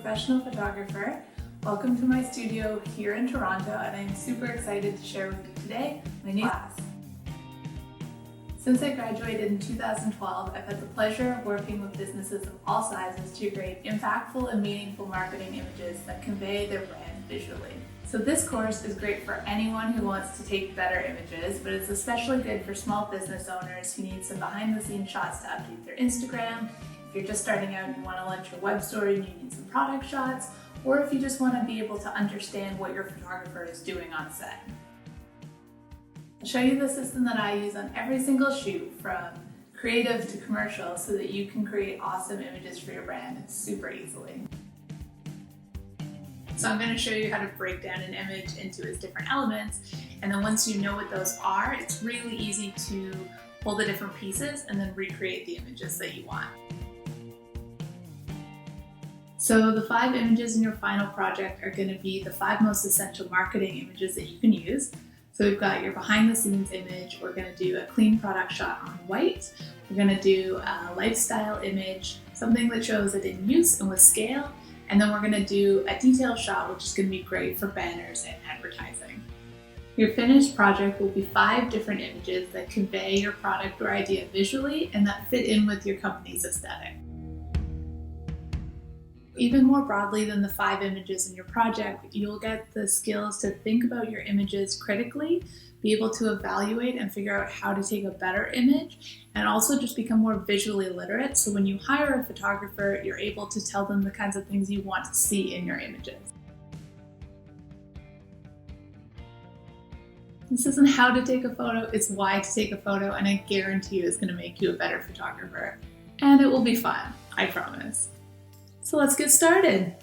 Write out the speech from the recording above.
professional photographer. Welcome to my studio here in Toronto, and I'm super excited to share with you today my new class. Since I graduated in 2012, I've had the pleasure of working with businesses of all sizes to create impactful and meaningful marketing images that convey their brand visually. So this course is great for anyone who wants to take better images, but it's especially good for small business owners who need some behind-the-scenes shots to update their Instagram. If you're just starting out and you want to launch your web store and you need some product shots, or if you just want to be able to understand what your photographer is doing on set. I'll show you the system that I use on every single shoot, from creative to commercial, so that you can create awesome images for your brand super easily. So I'm going to show you how to break down an image into its different elements, and then once you know what those are, it's really easy to pull the different pieces and then recreate the images that you want. So the 5 images in your final project are going to be the 5 most essential marketing images that you can use. So we've got your behind the scenes image, we're going to do a clean product shot on white, we're going to do a lifestyle image, something that shows it in use and with scale, and then we're going to do a detail shot, which is going to be great for banners and advertising. Your finished project will be 5 different images that convey your product or idea visually and that fit in with your company's aesthetic. Even more broadly than the 5 images in your project, you'll get the skills to think about your images critically, be able to evaluate and figure out how to take a better image, and also just become more visually literate. So when you hire a photographer, you're able to tell them the kinds of things you want to see in your images. This isn't how to take a photo, it's why to take a photo, and I guarantee you it's going to make you a better photographer. And it will be fun, I promise. So let's get started.